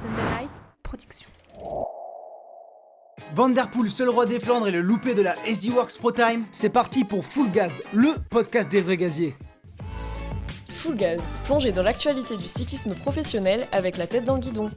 Sunday Night Production. Van Der Poel, seul roi des Flandres et le loupé de la SD Works Pro Time. C'est parti pour Full Gas, le podcast des vrais gaziers. Full Gas, plongé dans l'actualité du cyclisme professionnel avec la tête dans le guidon.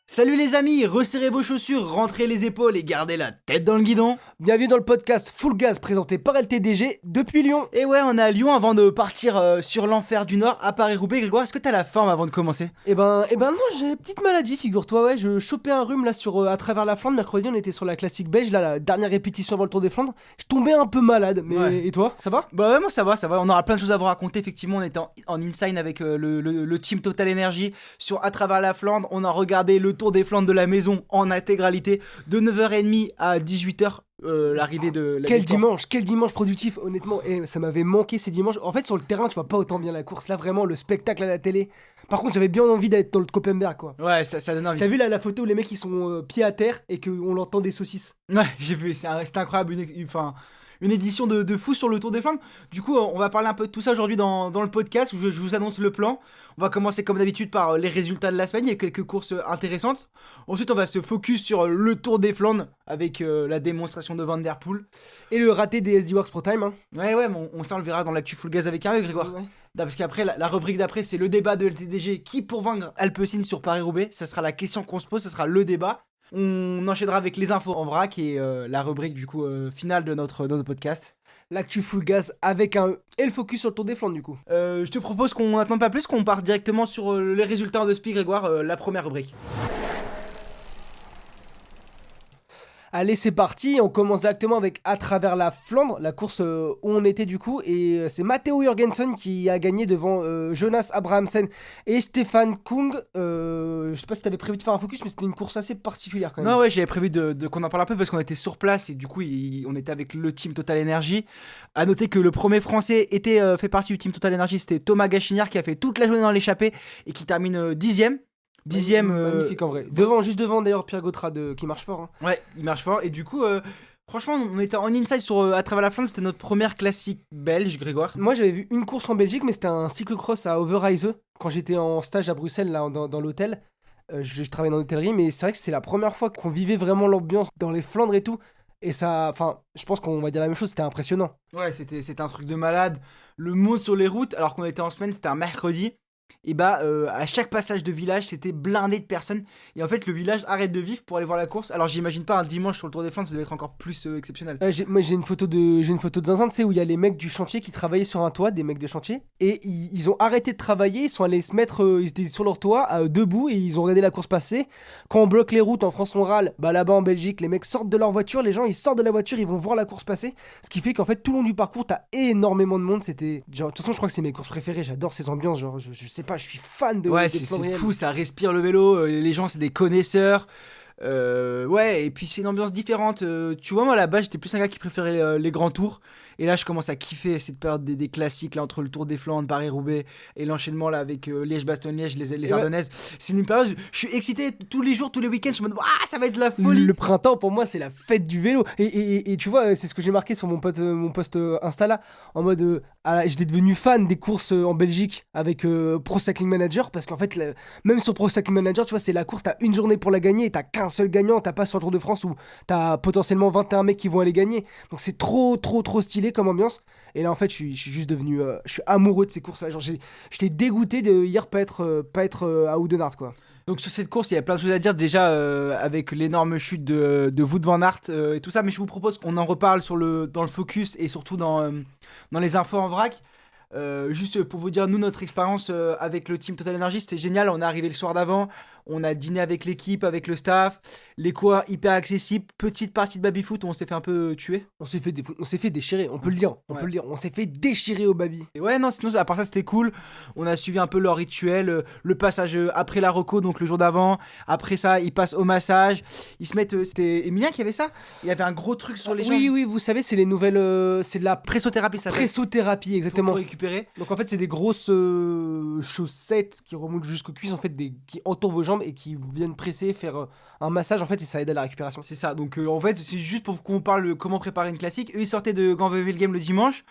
Salut les amis, resserrez vos chaussures, rentrez les épaules et gardez la tête dans le guidon. Bienvenue dans le podcast Full Gas présenté par LTDG depuis Lyon. Et ouais, on est à Lyon avant de partir sur l'enfer du Nord à Paris-Roubaix. Grégoire, est-ce que t'as la forme avant de commencer? Eh ben non, j'ai une petite maladie, figure-toi, ouais, je chopais un rhume là sur à travers la Flandre. Mercredi, on était sur la classique belge, là, la dernière répétition avant le Tour des Flandres. Je tombais un peu malade, mais Ouais. et toi, ça va? Bah ouais, moi ça va, on aura plein de choses à vous raconter. Effectivement, on était en inside avec le team Total Energy sur à travers la Flandre. On a regardé le Tour des Flandres de la maison en intégralité de 9h30 à 18h. L'arrivée de la Quel dimanche productif, honnêtement. Et ça m'avait manqué ces dimanches. En fait, sur le terrain, tu vois pas autant bien la course. Là, vraiment, le spectacle à la télé. Par contre, j'avais bien envie d'être dans le Koppenberg, quoi. Ouais, ça donne envie. T'as vu là la photo où les mecs ils sont pieds à terre et qu'on l'entend des saucisses? Ouais, j'ai vu, c'était incroyable, une édition de fou sur le Tour des Flandres. Du coup, on va parler un peu de tout ça aujourd'hui dans le podcast. Je vous annonce le plan. On va commencer comme d'habitude par les résultats de la semaine. Il y a quelques courses intéressantes. Ensuite, on va se focus sur le Tour des Flandres avec la démonstration de Van Der Poel. Et le raté des SD Works Pro Time, hein. Ouais, mais ça on le verra dans l'actu Full Gaz avec un œil, Grégoire. Ouais. Non, parce qu'après, la rubrique d'après, c'est le débat de LTDG. Qui pour vaincre Alpecin sur Paris-Roubaix? Ça sera la question qu'on se pose, ça sera le débat. On enchaînera avec les infos en vrac et la rubrique du coup finale de notre podcast. L'actu Full Gas avec un E. Et le focus sur le Tour des Flandres, du coup. Je te propose qu'on n'attende pas plus, qu'on parte directement sur les résultats de Spi, Grégoire, la première rubrique. Allez, c'est parti. On commence directement avec À travers la Flandre, la course où on était du coup. Et c'est Matteo Jorgensen qui a gagné devant Jonas Abrahamsen et Stefan Kung. Je sais pas si t'avais prévu de faire un focus, mais c'était une course assez particulière quand même. Non, ouais, j'avais prévu qu'on en parle un peu parce qu'on était sur place et du coup, on était avec le team Total Energy. À noter que le premier français fait partie du team Total Energy, c'était Thomas Gachignard qui a fait toute la journée dans l'échappée et qui termine 10ème. Magnifique en vrai. Juste devant d'ailleurs Pierre Gautrade qui marche fort, hein. Ouais, il marche fort. Et du coup, franchement, on était en inside sur à travers la Flandre. C'était notre première classique belge, Grégoire. Moi j'avais vu une course en Belgique, mais c'était un cyclocross à Overijse quand j'étais en stage à Bruxelles là, dans l'hôtel. Je travaillais dans l'hôtellerie, mais c'est vrai que c'est la première fois qu'on vivait vraiment l'ambiance dans les Flandres et tout. Et ça, enfin, je pense qu'on va dire la même chose, c'était impressionnant. Ouais, c'était un truc de malade. Le monde sur les routes, alors qu'on était en semaine, c'était un mercredi. Et à chaque passage de village, c'était blindé de personnes. Et en fait, le village arrête de vivre pour aller voir la course. Alors, j'imagine pas un dimanche sur le Tour des Flandres, ça devait être encore plus exceptionnel. Moi j'ai une photo de Zinzin, tu sais, où il y a les mecs du chantier qui travaillaient sur un toit, des mecs de chantier, et ils ont arrêté de travailler, ils sont allés se mettre, ils étaient sur leur toit, debout, et ils ont regardé la course passer. Quand on bloque les routes en France, on râle, bah là-bas en Belgique, les mecs sortent de leur voiture, les gens ils sortent de la voiture, ils vont voir la course passer, ce qui fait qu'en fait tout le long du parcours, t'as énormément de monde, c'était genre, de toute façon je crois que c'est mes courses préférées, j'adore ces ambiances, genre je sais pas, je suis fan de Ouais, des c'est Flandriennes. fou, ça respire le vélo. Les gens, c'est des connaisseurs. Ouais, et puis c'est une ambiance différente. Tu vois, moi là-bas, j'étais plus un gars qui préférait les grands tours. Et là, je commence à kiffer cette période des classiques là, entre le Tour des Flandres, Paris-Roubaix et l'enchaînement là avec Liège-Bastogne-Liège, les Ardennaises. C'est une période, je suis excité tous les jours, tous les week-ends. Je me dis, ah, ça va être la folie. Le printemps pour moi c'est la fête du vélo et tu vois c'est ce que j'ai marqué sur mon post Insta là en mode j'étais devenu fan des courses en Belgique avec Pro Cycling Manager parce qu'en fait même sur Pro Cycling Manager tu vois c'est la course, t'as une journée pour la gagner et t'as qu'un seul gagnant, t'as pas sur le Tour de France où t'as potentiellement 21 mecs qui vont aller gagner, donc c'est trop stylé comme ambiance. Et là en fait je suis juste devenu je suis amoureux de ces courses là, genre j'étais dégoûté de hier pas être à Oudenaarde quoi. Donc sur cette course, il y a plein de choses à dire déjà avec l'énorme chute de Wout van Aert et tout ça, mais je vous propose qu'on en reparle dans le focus et surtout dans les infos en vrac. Juste pour vous dire, nous, notre expérience avec le team Total Energy, c'était génial. On est arrivé le soir d'avant, on a dîné avec l'équipe, avec le staff, les coureurs hyper accessibles, petite partie de baby-foot où on s'est fait un peu tuer. On s'est fait déchirer, on peut le dire, on s'est fait déchirer au baby. Et ouais, non, sinon, à part ça, c'était cool. On a suivi un peu leur rituel, le passage après la reco, donc le jour d'avant. Après ça, ils passent au massage. Ils se mettent. C'était Emilien qui avait ça. Il y avait un gros truc sur les jambes. Oui, vous savez, c'est les nouvelles. C'est de la Pressothérapie, ça fait. pressothérapie, exactement. Pour récupérer. Donc en fait, c'est des grosses chaussettes qui remontent jusqu'aux cuisses, en fait, qui entourent vos jambes et qui viennent presser, faire un massage, en fait, et ça aide à la récupération. C'est ça. Donc en fait, c'est juste pour qu'on parle comment préparer une classique. Eux, ils sortaient de Gand-Wevelgem le dimanche.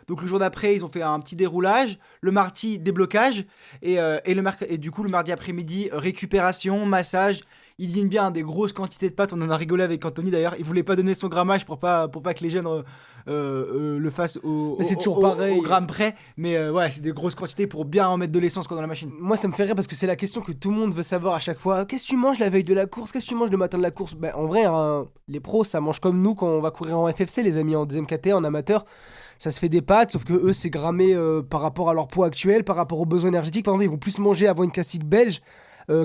Donc le jour d'après, ils ont fait un petit déroulage. Le mardi, déblocage. Et du coup, le mardi après-midi, récupération, massage. Il dîne bien des grosses quantités de pâtes. On en a rigolé avec Anthony d'ailleurs. Il voulait pas donner son grammage pour pas que les jeunes le fassent Mais c'est toujours pareil. au gramme près. Mais ouais, c'est des grosses quantités pour bien en mettre de l'essence dans la machine. Moi, ça me fait rire parce que c'est la question que tout le monde veut savoir à chaque fois. Qu'est-ce que tu manges la veille de la course? Qu'est-ce que tu manges le matin de la course? Ben, en vrai, hein, les pros, ça mange comme nous quand on va courir en FFC, les amis, en deuxième KT, en amateur. Ça se fait des pâtes, sauf que eux, c'est grammé par rapport à leur poids actuel, par rapport aux besoins énergétiques. Par exemple, ils vont plus manger avant une classique belge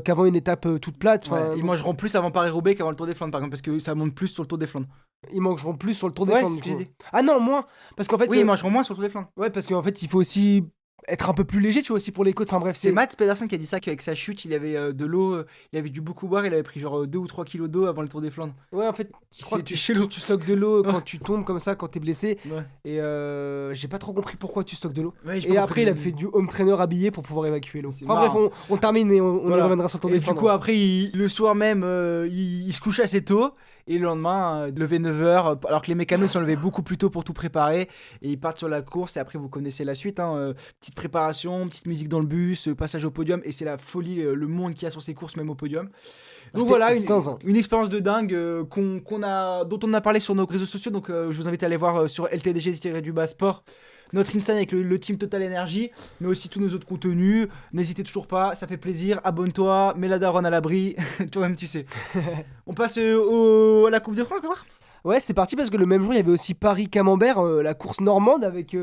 qu'avant une étape toute plate. Ouais, ils mangeront plus avant Paris-Roubaix qu'avant le Tour des Flandres, par exemple, parce que ça monte plus sur le Tour des Flandres. Ils mangeront plus sur le Tour des Ouais, Flandres. c'est ce que du j'ai coup. dit. Ah non, moins. Parce qu'en fait, Oui, ils mangeront moins sur le Tour des Flandres. ouais, parce qu'en fait, il faut aussi être un peu plus léger, tu vois, aussi pour les côtes. Enfin bref, C'est Matt Pedersen qui a dit ça, qu'avec sa chute, il avait de l'eau, il avait dû beaucoup boire, il avait pris genre 2 ou 3 kilos d'eau avant le Tour des Flandres. Ouais, en fait, je crois que C'était chelou. tu stockes de l'eau quand tu tombes comme ça, quand t'es blessé. Ouais. Et j'ai pas trop compris pourquoi tu stockes de l'eau. Ouais, j'ai Et pas après, compris. il a fait du home trainer habillé pour pouvoir évacuer l'eau. C'est Enfin bref, marrant. on termine et on y Voilà. reviendra sur le Tour Et des du Flandres. coup, après, le soir même, il se couche assez tôt. Et le lendemain, levé 9h, alors que les mécanos sont levés beaucoup plus tôt pour tout préparer. Et ils partent sur la course. Et après, vous connaissez la suite. Petite préparation, petite musique dans le bus, passage au podium. Et c'est la folie, le monde qu'il y a sur ces courses, même au podium. Donc C'était voilà, zinzin. une expérience de dingue dont on a parlé sur nos réseaux sociaux. Donc je vous invite à aller voir sur LTDG-du-bas sport. Notre Insta avec le team Total Energy, mais aussi tous nos autres contenus. N'hésitez toujours pas, ça fait plaisir. Abonne-toi, mets la daronne à l'abri. Toi-même, tu sais. On passe à la Coupe de France, quoi. Ouais, c'est parti parce que le même jour, il y avait aussi Paris-Camembert, la course normande avec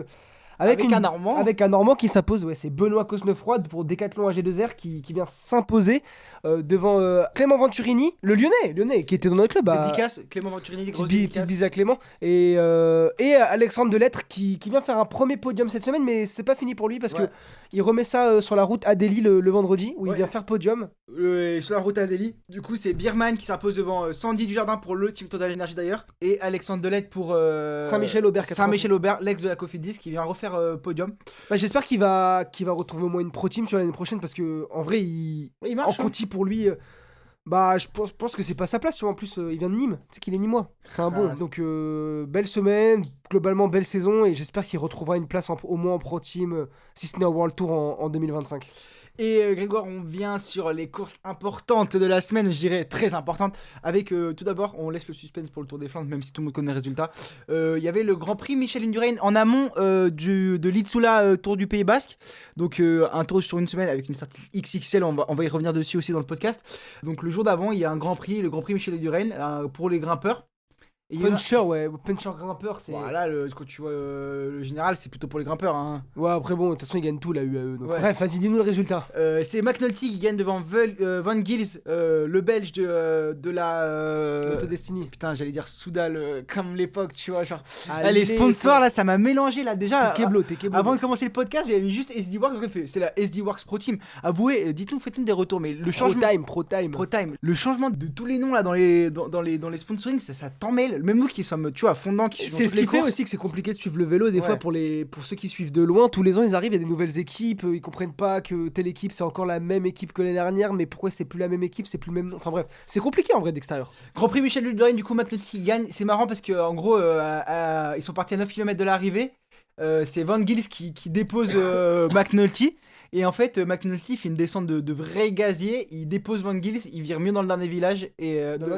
Un Normand. Avec un Normand qui s'impose. Ouais, c'est Benoît Cosnefroy pour Decathlon AG2R qui vient s'imposer devant Clément Venturini, le Lyonnais qui était dans notre club. Dédicace, Clément Venturini, Petite grosse petite dédicace. bise à Clément et Alexandre Delettre qui vient faire un premier podium cette semaine, mais c'est pas fini pour lui parce Ouais. que il remet ça sur la route à Delhi le vendredi où il Ouais. vient faire podium. Et sur la route à Delhi. Du coup, c'est Birman qui s'impose devant Sandy Dujardin pour le team Total Energy d'ailleurs. Et Alexandre Delette pour Saint-Michel-Aubert, 80. Saint-Michel-Aubert, l'ex de la Cofidis, qui vient refaire podium. Bah, j'espère qu'il va retrouver au moins une pro team sur l'année prochaine parce que en vrai il Il en marche. Conti pour lui bah je pense que c'est pas sa place, tu vois. En plus il vient de Nîmes, tu sais qu'il est nîmois, c'est un bon. Ah. Donc belle semaine, globalement belle saison et j'espère qu'il retrouvera une place au moins en pro team si ce n'est au World Tour en 2025. Et Grégoire, on vient sur les courses importantes de la semaine, je dirais très importantes. Avec tout d'abord, on laisse le suspense pour le Tour des Flandres, même si tout le monde connaît le résultat. Il y avait le Grand Prix Michel Indurain en amont de l'Itzula Tour du Pays Basque. Donc un tour sur une semaine avec une stratégie XXL, on va y revenir dessus aussi dans le podcast. Donc le jour d'avant, il y a un Grand Prix, le Grand Prix Michel Indurain pour les grimpeurs. Et il y en a- Puncher, ouais, puncher grimpeur, c'est. Voilà, quand tu vois le général, c'est plutôt pour les grimpeurs. Hein. Ouais, après bon, de toute façon, ils gagnent tout la UAE. Donc. Ouais. Bref, vas-y, dis-nous le résultat. C'est McNulty qui gagne devant Van Gils, le Belge de la. Autodestiny. Putain, j'allais dire Soudal, comme l'époque, tu vois. Genre. Les sponsors, toi. là, ça m'a mélangé, là. Déjà, T'es Keblo. avant de commencer le podcast, j'avais mis juste SD Works. C'est la SD Works Pro Team. Avouez, dites-nous, faites-nous des retours. Mais le changement. Pro time. Pro Time. Le changement de tous les noms, là, dans les sponsorings, ça t'emmêle. Même nous qui sommes, tu vois, fondants, qui suivons C'est ce toutes les qui fait courses. aussi que c'est compliqué de suivre le vélo des Ouais. fois pour ceux qui suivent de loin. Tous les ans ils arrivent, il y a des nouvelles équipes, ils comprennent pas que telle équipe c'est encore la même équipe que l'année dernière, mais pourquoi c'est plus la même équipe, c'est plus le même nom. Enfin bref, c'est compliqué en vrai d'extérieur. Grand Prix Michel Ludorin, du coup, McNulty qui gagne. C'est marrant parce que en gros, ils sont partis à 9 km de l'arrivée. C'est Van Gils qui dépose McNulty. Et en fait, McNulty fait une descente de vrai gazier. Il dépose Van Gils, il vire mieux dans le dernier village. Et Dans le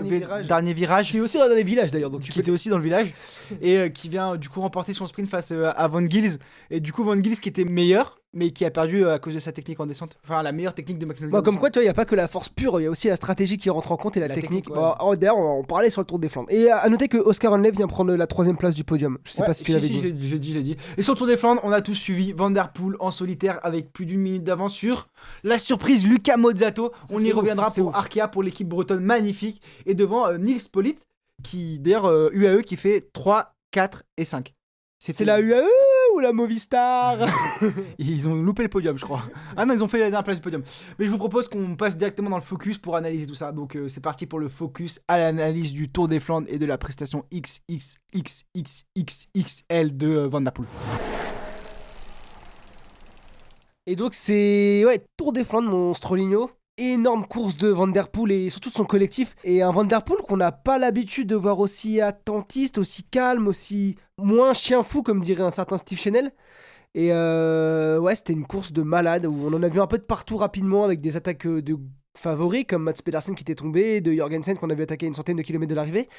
dernier virage. Qui est aussi dans les villages d'ailleurs, donc Qui était aussi dans le village. Et qui vient du coup remporter son sprint face à Van Gils. Et du coup, Van Gils qui était meilleur, mais qui a perdu à cause de sa technique en descente. Enfin, la meilleure technique de McNulty. Bon, comme quoi, tu vois, il n'y a pas que la force pure, il y a aussi la stratégie qui rentre en compte et la technique. ouais. Bon, d'ailleurs, on va en parler sur le Tour des Flandres. Et à noter que Oscar Hanley vient prendre la 3ème place du podium. Je sais pas si tu l'avais dit. Je l'ai dit. Et sur le Tour des Flandres, on a tous suivi Van Der Poel en solitaire avec plus d'une minute d'avance sur la surprise Luca Mozzato. Ça, On c'est y ouf, reviendra c'est pour ouf. Arkea, pour l'équipe bretonne magnifique. Et devant Nils Politt, qui d'ailleurs UAE qui fait 3, 4 et 5. C'est la UAE ou la Movistar? Ils ont loupé le podium, je crois. Ah non, ils ont fait la dernière place du podium. Mais je vous propose qu'on passe directement dans le focus pour analyser tout ça. Donc c'est parti pour le focus à l'analyse du Tour des Flandres et de la prestation XXXXXL de Van Der Poel. Et donc c'est Tour des Flandres mon Stroligno. énorme course de Van Der Poel et surtout de son collectif. Et un Van Der Poel qu'on n'a pas l'habitude de voir aussi attentiste, aussi calme, aussi moins chien fou, comme dirait un certain Steve Chenel. Et ouais, c'était une course de malade où on en a vu un peu de partout rapidement avec des attaques de favoris comme Mats Pedersen qui était tombé, de Jorgensen qu'on avait attaqué à une centaine de kilomètres de l'arrivée.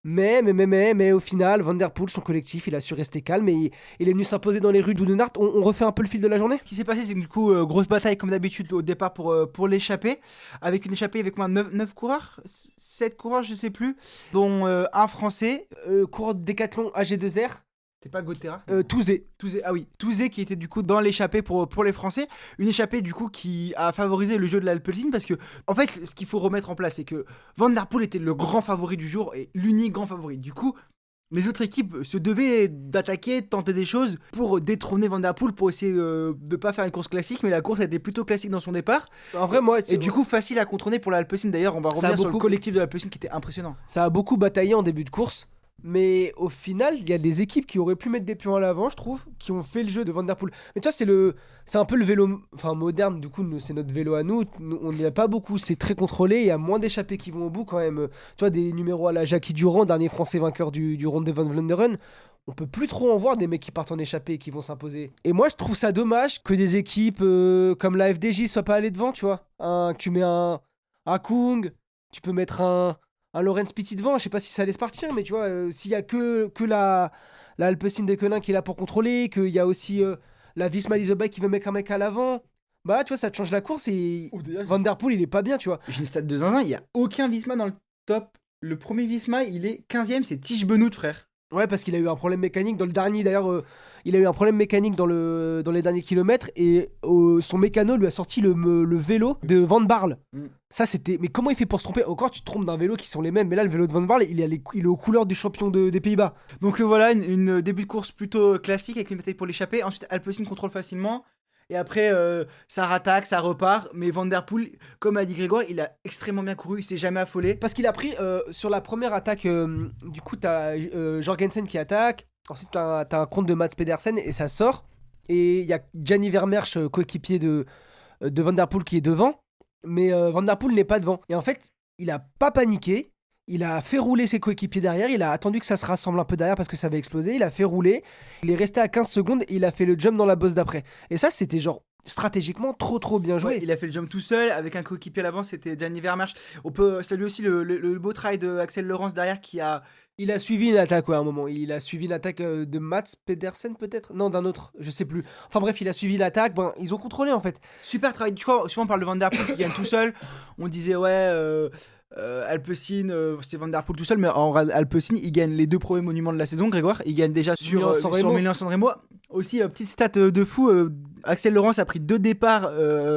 Mais au final, Van Der Poel, son collectif, il a su rester calme et il est venu s'imposer dans les rues d'Oudenaarde. On refait un peu le fil de la journée. Ce qui s'est passé, c'est que du coup, grosse bataille comme d'habitude au départ pour l'échappée. Avec une échappée avec moins 9 coureurs, 7 coureurs, je sais plus, dont un français. Coureur de décathlon AG2R, C'est pas Gotera Touzé. Ah oui, Touzé qui était du coup dans l'échappée pour les Français. Une échappée du coup qui a favorisé le jeu de l'Alpecin parce que, en fait, ce qu'il faut remettre en place, c'est que Van Der Poel était le grand favori du jour et l'unique grand favori. Du coup, les autres équipes se devaient d'attaquer, de tenter des choses pour détrôner Van Der Poel pour essayer de pas faire une course classique, mais la course a été plutôt classique dans son départ. En vrai, moi, Et du coup, facile à contourner pour l'Alpecin. D'ailleurs, on va Ça a revenir sur le beaucoup- collectif de l'Alpecin qui était impressionnant. ça a beaucoup bataillé en début de course. Mais au final, il y a des équipes qui auraient pu mettre des pions à l'avant, je trouve, qui ont fait le jeu de Van Der Poel. Mais tu vois, c'est un peu le vélo moderne, du coup, c'est notre vélo à nous. On n'y a pas beaucoup, c'est très contrôlé, il y a moins d'échappés qui vont au bout quand même. Tu vois, des numéros à la Jackie Durand, dernier français vainqueur du Ronde de Van Vlaanderen. On peut plus trop en voir des mecs qui partent en échappée et qui vont s'imposer. Et moi, je trouve ça dommage que des équipes comme la FDJ soient pas allées devant, tu vois. Tu mets un Kung, tu peux mettre un Laurens Pitty devant, je sais pas si ça laisse partir, mais tu vois, s'il y a que la Alpecin de Koenig qui est là pour contrôler, qu'il y a aussi la Visma Leasebike qui veut mettre un mec à l'avant, bah là, tu vois, ça te change la course et Van Der Poel, il est pas bien, tu vois. J'ai une stat de zinzin, il n'y a aucun Visma dans le top. Le premier Visma, il est 15ème, c'est Tige Benoît, frère. Ouais, parce qu'il a eu un problème mécanique dans le dernier, d'ailleurs, il a eu un problème mécanique dans les derniers kilomètres et son mécano lui a sorti le vélo de Van Barle. Ça, c'était. Mais comment il fait pour se tromper? Encore, tu te trompes d'un vélo qui sont les mêmes, mais là, le vélo de Van Barle, il est aux couleurs du champion des Pays-Bas. Donc voilà, une début de course plutôt classique avec une bataille pour l'échapper. Ensuite, Alpecin contrôle facilement. Et après, ça rattaque, ça repart. Mais Van Der Poel, comme a dit Grégoire, il a extrêmement bien couru, il s'est jamais affolé. Parce qu'il a pris sur la première attaque, du coup, t'as Jorgensen qui attaque. Ensuite, t'as un compte de Mats Pedersen et ça sort. Et il y a Gianni Vermeersch, coéquipier de Van Der Poel, qui est devant. Mais Van Der Poel n'est pas devant. Et en fait, il a pas paniqué. Il a fait rouler ses coéquipiers derrière. Il a attendu que ça se rassemble un peu derrière parce que ça va exploser. Il a fait rouler. Il est resté à 15 secondes et il a fait le jump dans la bosse d'après. Et ça, c'était genre stratégiquement trop bien joué. Ouais, il a fait le jump tout seul avec un coéquipier à l'avant, c'était Gianni Vermeersch. On peut saluer aussi le beau travail de Axel Laurence derrière qui a. Il a suivi une attaque, ouais, à un moment. Il a suivi une attaque de Mats Pedersen, peut-être. Non, d'un autre, je sais plus. Enfin bref, il a suivi l'attaque. Ben, ils ont contrôlé, en fait. Super travail. Tu vois, souvent on parle de Van Der Poel qui gagne tout seul. On disait, ouais, Alpecin, c'est Van Der Poel tout seul, mais en Alpecin, il gagne les 2 premiers monuments de la saison, Grégoire. Il gagne déjà sur Milan-San Remo. Aussi, petite stat de fou, Axel Laurence a pris 2 départs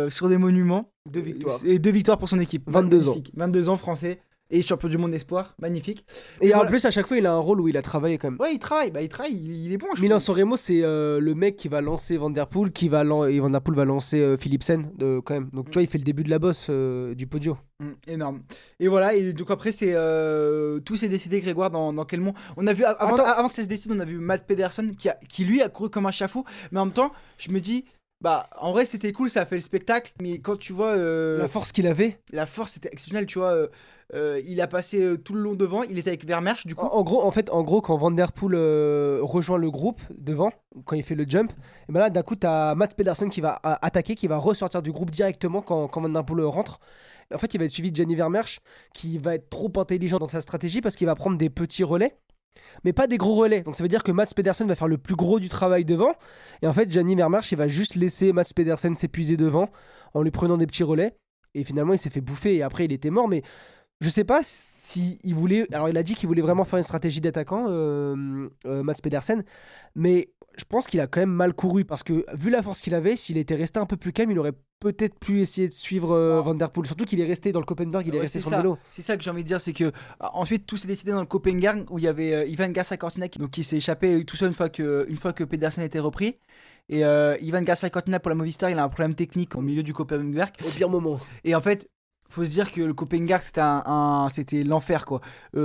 sur des monuments. 2 victoires. Et 2 victoires pour son équipe. 22 Magnifique. 22 ans, français. Et champion du monde espoir, magnifique. Et en voilà. plus, à chaque fois, il a un rôle où il a travaillé quand même. Ouais, il travaille, il est bon. je Milan trouve. San Remo, c'est le mec qui va lancer Van Der Poel, et Van Der Poel va lancer Philipsen quand même. Donc tu vois, il fait le début de la bosse du podio. Énorme. Et voilà, et donc après, tout s'est décidé, Grégoire, dans quel monde. On a vu, avant que ça se décide, on a vu Mats Pedersen qui lui a couru comme un chafaud. Mais en même temps, je me dis, bah en vrai, c'était cool, ça a fait le spectacle. Mais quand tu vois. La force qu'il avait. La force, c'était exceptionnel, tu vois. Il a passé tout le long devant, il était avec Vermeersch, du coup. En gros, quand Van Der Poel rejoint le groupe devant, quand il fait le jump, et ben là, d'un coup, t'as Mats Pedersen qui va attaquer, qui va ressortir du groupe directement quand Van Der Poel rentre. En fait, il va être suivi de Gianni Vermeersch, qui va être trop intelligent dans sa stratégie parce qu'il va prendre des petits relais, mais pas des gros relais. Donc ça veut dire que Mats Pedersen va faire le plus gros du travail devant. Et en fait, Gianni Vermeersch, il va juste laisser Mats Pedersen s'épuiser devant en lui prenant des petits relais. Et finalement, il s'est fait bouffer et après, il était mort. Mais je sais pas si il voulait. Alors, il a dit qu'il voulait vraiment faire une stratégie d'attaquant, Mats Pedersen. Mais je pense qu'il a quand même mal couru parce que, vu la force qu'il avait, s'il était resté un peu plus calme, il aurait peut-être pu essayer de suivre Van Der Poel. Surtout qu'il est resté dans le Kopenberg, il est resté sur le vélo. C'est ça que j'ai envie de dire, c'est que ensuite tout s'est décidé dans le Kopenberg où il y avait Ivan Garcia-Cortina qui s'est échappé tout seul une fois que Pedersen était repris. Et Ivan Garcia-Cortina pour la Movistar, il a un problème technique au milieu du Kopenberg. Au pire moment. Et en fait, faut se dire que le Kopenberg c'était l'enfer quoi.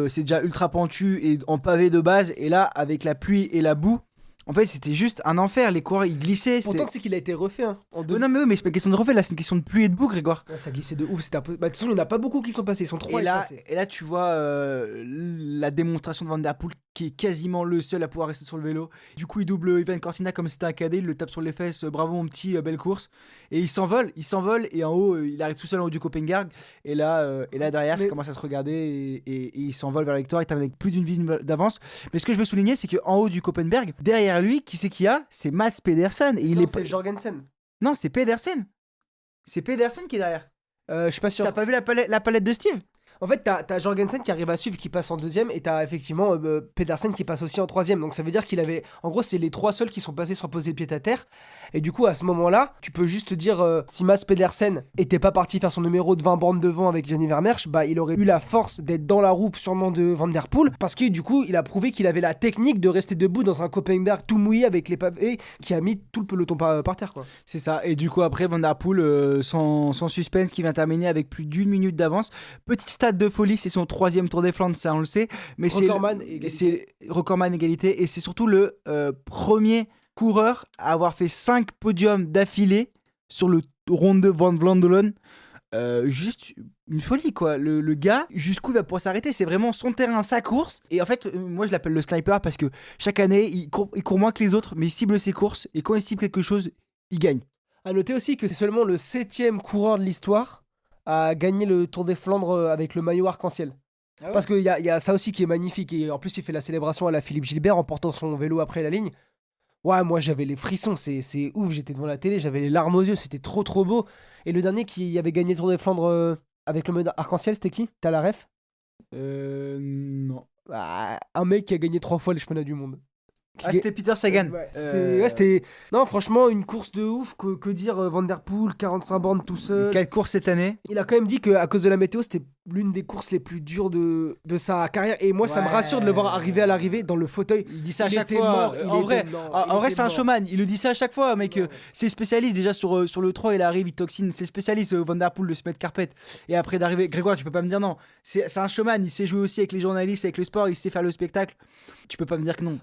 C'est déjà ultra pentu et en pavé de base, et là avec la pluie et la boue, En fait, c'était juste un enfer. Les coureurs, ils glissaient. Pourtant, c'est qu'il a été refait hein, en deux. Non, mais c'est pas une question de refait, là, c'est une question de pluie et de boue, Grégoire. Ouais, ça glissait de ouf. C'était un peu... Bah, de toute façon, il n'y en a pas beaucoup qui sont passés. Ils sont 3 Et là, passés. tu vois la démonstration de Van Der Poel qui est quasiment le seul à pouvoir rester sur le vélo. Du coup, il double Ivan Cortina comme c'était un cadet, il le tape sur les fesses. Bravo mon petit, belle course. Et il s'envole, et en haut, il arrive tout seul en haut du Copenhague. Et là derrière, ça commence à se regarder et il s'envole vers la victoire. Il termine avec plus d'une vie d'avance. Mais ce que je veux souligner, c'est qu'en haut du Copenhague, derrière lui, qui c'est qu'il y a? C'est Mats Pedersen. Et Non, c'est Jorgensen. Non, c'est Pedersen. C'est Pedersen qui est derrière. Je suis pas sûr. T'as pas vu la palette de Steve? En fait, t'as Jorgensen qui arrive à suivre, qui passe en deuxième, et t'as effectivement Pedersen qui passe aussi en troisième. Donc ça veut dire qu'il avait. En gros, c'est les 3 seuls qui sont passés sans poser le pied à terre. Et du coup, à ce moment-là, tu peux juste te dire si Mats Pedersen était pas parti faire son numéro de 20 bornes devant avec Gianni Vermeersch, bah il aurait eu la force d'être dans la roue sûrement de Van Der Poel. Parce que du coup, il a prouvé qu'il avait la technique de rester debout dans un Copenhague tout mouillé avec les pavés qui a mis tout le peloton par terre, quoi. C'est ça. Et du coup, après, Van Der Poel, sans suspense, qui vient terminer avec plus d'1 minute d'avance. Petite stat de folie, c'est son 3e Tour des Flandres, ça on le sait. Mais c'est recordman égalité. Et c'est surtout le premier coureur à avoir fait 5 podiums d'affilée sur le Ronde van Vlaanderen. Juste une folie quoi, le gars jusqu'où il va pouvoir s'arrêter, c'est vraiment son terrain, sa course. Et en fait moi je l'appelle le sniper parce que chaque année il court moins que les autres, mais il cible ses courses et quand il cible quelque chose il gagne. À noter aussi que c'est seulement le 7e coureur de l'histoire à gagner le Tour des Flandres avec le maillot arc-en-ciel. Ah ouais. Parce qu'il y a ça aussi qui est magnifique, et en plus il fait la célébration à la Philippe Gilbert en portant son vélo après la ligne. Ouais, moi j'avais les frissons, c'est ouf, j'étais devant la télé, j'avais les larmes aux yeux, c'était trop trop beau. Et le dernier qui avait gagné le Tour des Flandres avec le maillot arc-en-ciel, c'était qui? T'as la ref? Non. Un mec qui a gagné 3 fois les championnats du monde. C'était Peter Sagan. C'était. Non, franchement, une course de ouf. Que dire, Van Der Poel, 45 bornes tout seul. Quelle course cette année? Il a quand même dit qu'à cause de la météo, c'était l'une des courses les plus dures de sa carrière. Et moi, ça me rassure de le voir arriver à l'arrivée dans le fauteuil. Il dit ça à chaque fois. En vrai, c'est un showman. Il le dit ça à chaque fois, mec. C'est spécialiste déjà sur le 3. Il arrive, il toxine. C'est spécialiste, Van Der Poel, de se mettre carpette. Et après d'arriver. Grégoire, tu peux pas me dire non. C'est un showman. Il sait jouer aussi avec les journalistes, avec le sport. Il sait faire le spectacle. Tu peux pas me dire que non.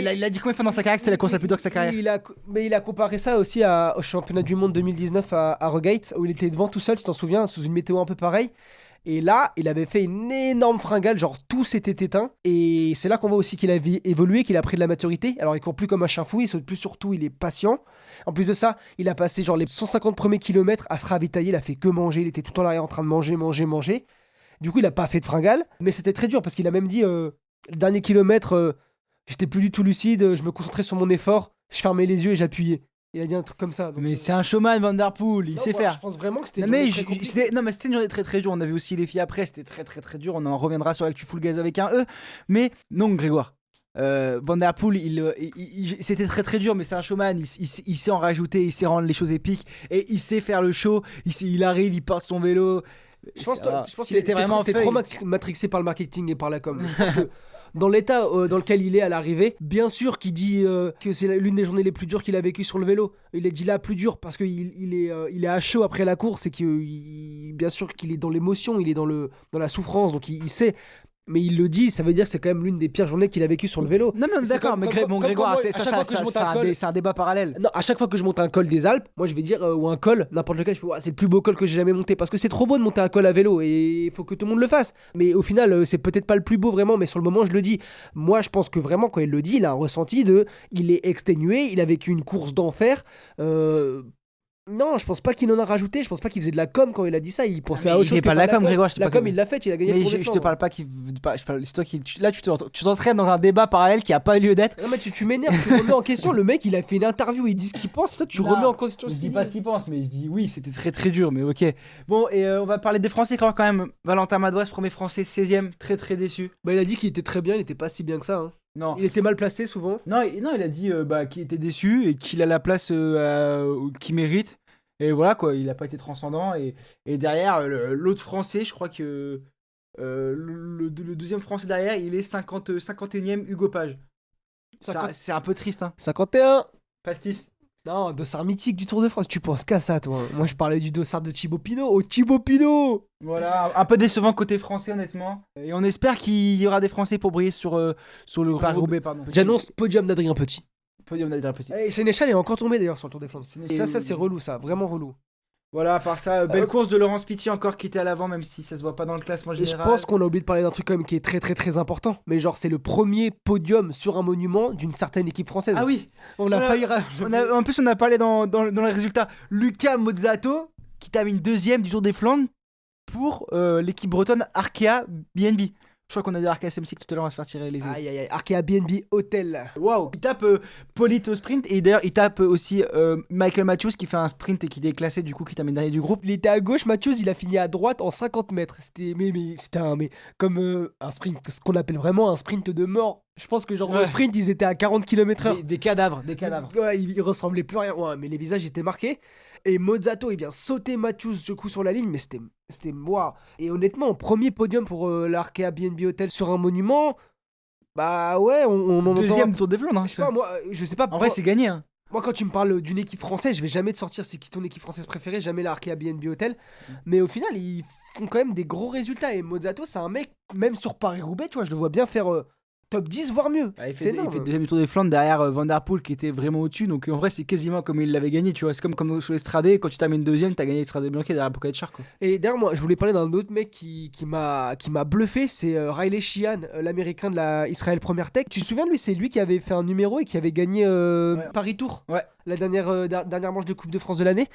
Il a dit combien de fois dans sa carrière que c'était la course la plus dure de sa carrière? Mais il a comparé ça aussi au championnat du monde 2019 à Rogate, où il était devant tout seul, tu t'en souviens, sous une météo un peu pareille. Et là, il avait fait une énorme fringale, genre tout s'était éteint. Et c'est là qu'on voit aussi qu'il a évolué, qu'il a pris de la maturité. Alors il court plus comme un chien fou, il saute plus sur tout, il est patient. En plus de ça, il a passé genre les 150 premiers kilomètres à se ravitailler, il a fait que manger, il était tout le temps là en train de manger. Du coup, il a pas fait de fringale, mais c'était très dur parce qu'il a même dit le dernier kilomètre, j'étais plus du tout lucide, je me concentrais sur mon effort, je fermais les yeux et j'appuyais. Il a dit un truc comme ça. Donc, mais c'est un showman, Van Der Poel, il sait faire. Je pense vraiment que c'était mais c'était une journée très très dure. On avait aussi les filles après, c'était très très très dur. On en reviendra sur l'actu full gaz avec un E. Mais non, Grégoire. Van Der Poel, c'était très très dur, mais c'est un showman. Il sait en rajouter, il sait rendre les choses épiques et il sait faire le show. Il arrive, il porte son vélo. Je pense qu'il était vraiment trop matrixé par le marketing et par la com. Je pense que dans l'état dans lequel il est à l'arrivée, bien sûr qu'il dit que c'est l'une des journées les plus dures qu'il a vécues sur le vélo. Il a dit la plus dure parce qu'il est à chaud après la course et que bien sûr qu'il est dans l'émotion, il est dans la souffrance, donc il sait. Mais il le dit, ça veut dire que c'est quand même l'une des pires journées qu'il a vécues sur le vélo. Non, mais d'accord, mais Grégoire, c'est un débat parallèle. Non, à chaque fois que je monte un col des Alpes, moi je vais dire, ou un col, n'importe lequel, je fais, c'est le plus beau col que j'ai jamais monté. Parce que c'est trop beau de monter un col à vélo et il faut que tout le monde le fasse. Mais au final, c'est peut-être pas le plus beau vraiment, mais sur le moment, je le dis. Moi, je pense que vraiment, quand il le dit, il a un ressenti il est exténué, il a vécu une course d'enfer. Non, je pense pas qu'il en a rajouté. Je pense pas qu'il faisait de la com quand il a dit ça. Il pensait à autre chose. Il fait pas de la com, Grégoire. La com, il l'a fait. Il a gagné le Tour des Flandres. Je te parle pas c'est toi qui. Là, tu t'entraînes dans un débat parallèle qui a pas lieu d'être. Non, mais tu m'énerves. Tu remets en question. Le mec, il a fait une interview. Il dit ce qu'il pense. Toi, tu remets en question. Je dis pas ce qu'il pense, mais je dis oui, c'était très très dur. Mais ok. Bon, et on va parler des Français quand même. Valentin Madouas, premier Français, 16ème, très très déçu. Bah, il a dit qu'il était très bien. Il était pas si bien que ça. Hein. Non. Il était mal placé souvent. Non, il a dit qu'il était déçu et qu'il a la place qu'il mérite. Et voilà quoi, il n'a pas été transcendant. Et derrière, l'autre Français, je crois que le deuxième Français derrière, il est 51ème, Hugo Page. C'est un peu triste. Hein. 51. Pastis. Non, dossard mythique du Tour de France. Tu penses qu'à ça, toi? Moi, je parlais du dossard de Thibaut Pinot. Oh, Thibaut Pinot! Voilà, un peu décevant côté français, honnêtement. Et on espère qu'il y aura des Français pour briller sur le Paris-Roubaix, pardon. J'annonce podium d'Adrien Petit. Podium d'Adrien Petit. Et Sénéchal est encore tombé d'ailleurs sur le Tour des Flandres. Et Et- ça c'est relou, ça, vraiment relou. Voilà, à part ça, belle course de Laurence Pitty encore qui était à l'avant, même si ça se voit pas dans le classement Et je général. pense qu'on a oublié de parler d'un truc quand même qui est très très très important. Mais genre, c'est le premier podium sur un monument d'une certaine équipe française. Ah oui, On a Voilà. failli. en plus on a parlé dans les résultats. Lucas Mozzato qui termine deuxième du Tour des Flandres pour l'équipe bretonne Arkea BNB. Je crois qu'on a dit Arkea Samsic tout à l'heure, on va se faire tirer les yeux. Aïe aïe aïe, Arkea BNB Hotel. Waouh. Il tape Polite au sprint et d'ailleurs il tape aussi Michael Matthews qui fait un sprint et qui est classé du coup qui termine dernier du groupe. Il était à gauche, Matthews, il a fini à droite en 50 mètres. C'était comme un sprint, ce qu'on appelle vraiment un sprint de mort. Je pense que genre Ouais. au sprint, ils étaient à 40 km/h. Des cadavres. Ouais, il ressemblait plus à rien. Ouais, mais les visages étaient marqués. Et Mozzato, il vient sauter Matthews ce coup sur la ligne, mais c'était moi. Et honnêtement, premier podium pour l'Arkea BNB Hotel sur un monument. Bah ouais, on en Deuxième entend. du Tour des Flandres. Hein, Je sais pas, moi, je sais pas. en vrai c'est gagné. Hein. Moi, quand tu me parles d'une équipe française, je vais jamais te sortir c'est qui ton équipe française préférée, jamais la Arkea BNB Hotel. Mais au final, ils font quand même des gros résultats. Et Mozzato, c'est un mec, même sur Paris-Roubaix, tu vois, je le vois bien faire top 10, voire mieux. Ouais, C'est il énorme. fait deuxième du Tour des Flandres derrière Van Der Poel qui était vraiment au-dessus. Donc en vrai, c'est quasiment comme il l'avait gagné. Tu vois, c'est comme sur l'Estrade. Quand tu termines deuxième, t'as gagné l'Estrade Bianchi derrière Pogacar. Quoi. Et d'ailleurs, moi, je voulais parler d'un autre mec qui m'a bluffé, c'est Riley Sheehan, l'américain de la Israel Première Tech. Tu te souviens de lui? C'est lui qui avait fait un numéro et qui avait gagné Paris Tour, Ouais. la dernière manche de Coupe de France de l'année.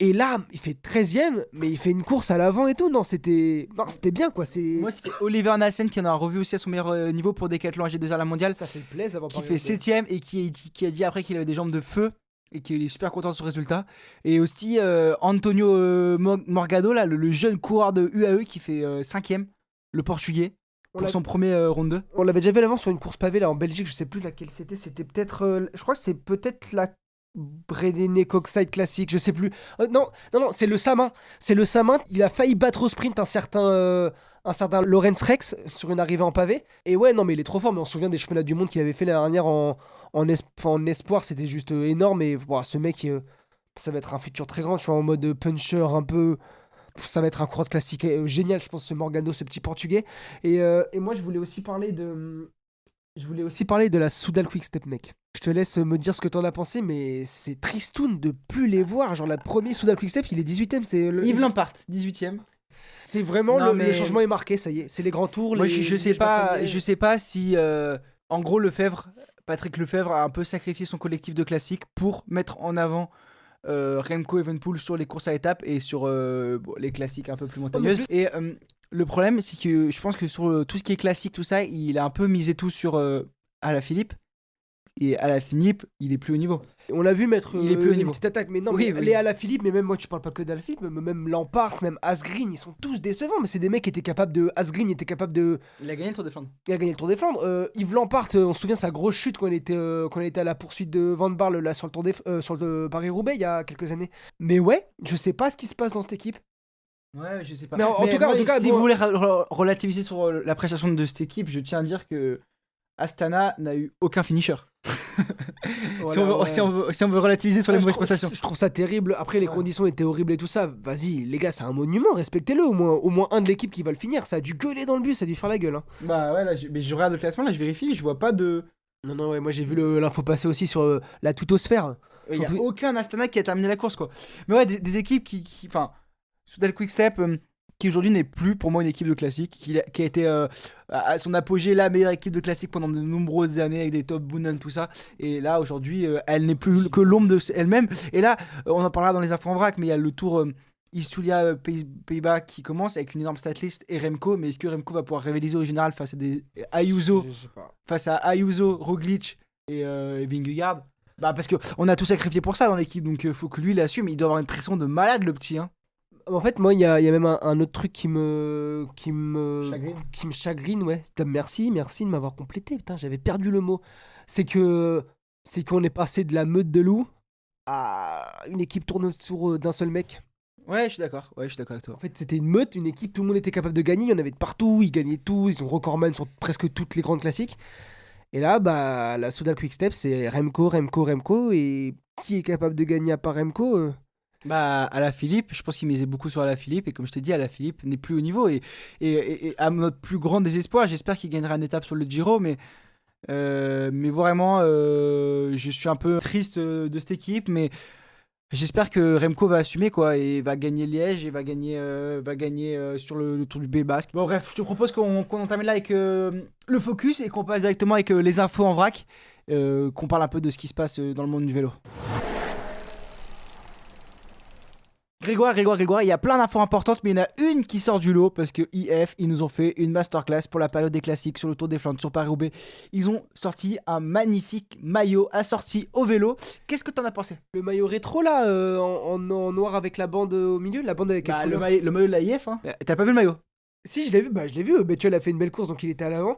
Et là, il fait 13ème, mais il fait une course à l'avant et tout. Non, c'était bien quoi. Moi, c'est Oliver Nassen qui en a revu aussi à son meilleur niveau pour Decathlon AG2R la mondiale. Ça fait plaisir avant Qui fait 7ème et qui a dit après qu'il avait des jambes de feu et qu'il est super content de son résultat. Et aussi Antonio Morgado, là, le jeune coureur de UAE qui fait 5ème, le portugais, pour son premier round 2. On l'avait déjà vu à l'avant sur une course pavée là en Belgique, je sais plus laquelle c'était. C'était peut-être. Je crois que c'est peut-être la Bredene Coxside classique, je sais plus. Non, c'est le Samin. C'est le Samin. Il a failli battre au sprint un certain Lorenz Rex sur une arrivée en pavé. Et ouais, non, mais il est trop fort. Mais on se souvient des championnats du monde qu'il avait fait l'année dernière en espoir. C'était juste énorme. Et bon, ce mec, ça va être un futur très grand. Je suis en mode puncher un peu. Ça va être un coureur de classique génial, je pense, ce Morgano, ce petit portugais. Et moi, je voulais aussi parler de la Soudal Quick-Step, mec. Je te laisse me dire ce que t'en as pensé, mais c'est tristoun de plus les voir. Genre, la première Soudal Quick-Step, il est 18ème. Yves Lampart, 18ème. C'est vraiment Non, le mais- changement est marqué, ça y est. C'est les grands tours. Moi, les je sais Bastogne. pas si, en gros, Patrick Lefebvre a un peu sacrifié son collectif de classiques pour mettre en avant Remco Evenepoel sur les courses à étapes et sur les classiques un peu plus montagneuses. Et le problème, c'est que je pense que sur tout ce qui est classique, tout ça, il a un peu misé tout sur Alaphilippe. Et Alaphilippe, il est plus au niveau. On l'a vu mettre Il est plus au une niveau. petite attaque, mais non, Oui, mais oui. les Alaphilippe, mais même moi, tu parles pas que d'Alaphilippe, même Lampard, même Asgreen, ils sont tous décevants. Mais c'est des mecs qui étaient capables de. Asgreen était capable de. Il a gagné le Tour des Flandres. Il a gagné le Tour des Flandres. Yves Lampard, on se souvient sa grosse chute quand il était à la poursuite de Van Barle là, sur le Paris-Roubaix il y a quelques années. Mais ouais, je sais pas ce qui se passe dans cette équipe. Ouais, je sais pas. Mais en tout cas, si bon- vous voulez relativiser sur la prestation de cette équipe, je tiens à dire que Astana n'a eu aucun finisher. Voilà, si, on ouais. veut relativiser sur Ça, les je mauvaises trouve- prestations. Je trouve ça terrible. Après, les Ouais. conditions étaient horribles et tout ça. Vas-y, les gars, c'est un monument, respectez-le. Au moins un de l'équipe qui va le finir. Ça a dû gueuler dans le bus, ça a dû faire la gueule. Hein. Bah ouais, là, mais je regarde le classement, là, je vérifie, je vois pas de. Non, ouais, moi j'ai vu l'info passer aussi sur la tutosphère. Il y a Surtout- aucun Astana qui a terminé la course, quoi. Mais ouais, des équipes enfin, Soudal Quick-Step, qui aujourd'hui n'est plus pour moi une équipe de classique, qui a été à son apogée la meilleure équipe de classique pendant de nombreuses années avec des top Boonen, tout ça. Et là, aujourd'hui, elle n'est plus que l'ombre de elle-même. Et là, on en parlera dans les infos en vrac, mais il y a le tour Isulia Pays-Bas qui commence avec une énorme statlist et Remco. Mais est-ce que Remco va pouvoir rivaliser au général face à des Ayuso, Je sais pas. face à Ayuso, Roglic et Vingegaard? Bah parce que on a tout sacrifié pour ça dans l'équipe, donc faut que lui l'assume. Il doit avoir une pression de malade, le petit. Hein. En fait, moi, il y a même un autre truc qui me chagrine, ouais. Merci de m'avoir complété. Putain, j'avais perdu le mot. C'est qu'on est passé de la meute de loups à une équipe tournée autour d'un seul mec. Ouais, je suis d'accord. Avec toi. En fait, c'était une meute, une équipe, tout le monde était capable de gagner. Il y en avait de partout, ils gagnaient tout. Ils sont recordman sur presque toutes les grandes classiques. Et là, bah, la Soudal Quick-Step, c'est Remco. Et qui est capable de gagner à part Remco Bah, Alaphilippe, je pense qu'il misait beaucoup sur Alaphilippe. Et comme je t'ai dit, Alaphilippe n'est plus au niveau. Et à notre plus grand désespoir, j'espère qu'il gagnera une étape sur le Giro. Mais Mais vraiment, je suis un peu triste de cette équipe, mais j'espère que Remco va assumer quoi et va gagner Liège et va gagner sur le Tour du Pays Basque. Bon bref, je te propose qu'on termine là avec le focus et qu'on passe directement avec les infos en vrac, qu'on parle un peu de ce qui se passe dans le monde du vélo. Grégoire, il y a plein d'infos importantes, mais il y en a une qui sort du lot parce que IF, ils nous ont fait une masterclass pour la période des classiques sur le Tour des Flandres, sur Paris-Roubaix. Ils ont sorti un magnifique maillot assorti au vélo. Qu'est-ce que t'en as pensé? Le maillot rétro là, en noir avec la bande au milieu, la bande avec Bah, quelle le couleur maillot de la IF, hein. T'as pas vu le maillot? Si, je l'ai vu, Bethuel a fait une belle course donc il était à l'avant.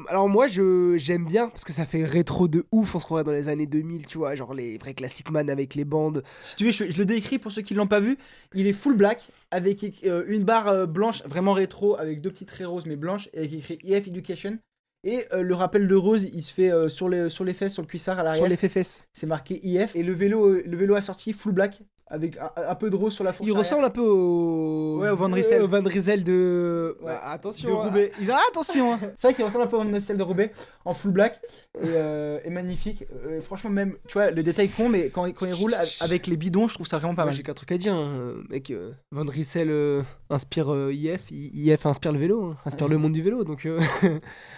Alors moi j'aime bien parce que ça fait rétro de ouf, on se croirait dans les années 2000, tu vois, genre les vrais classic man avec les bandes. Si tu veux, je le décris pour ceux qui l'ont pas vu. Il est full black avec une barre blanche vraiment rétro avec deux petits traits roses mais blanches et avec écrit IF Education. Et le rappel de rose, il se fait sur les fesses, sur le cuissard à l'arrière. Sur les fesses. C'est marqué IF. Et le vélo assorti full black avec un peu de rose sur la fourche Il arrière. ressemble un peu au... Ouais, au Van Rysel. Au Van Rysel de... Ouais, attention. de Roubaix. Ils ont attention, hein. C'est vrai qu'il ressemble un peu au Van Rysel de Roubaix en full black et magnifique. Franchement, même, tu vois, le détail fond, mais quand il roule avec les bidons, je trouve ça vraiment pas Moi, mal. j'ai qu'un truc à dire, hein. Mec, Van Rysel inspire IF inspire le vélo, hein. Inspire le monde du vélo, donc...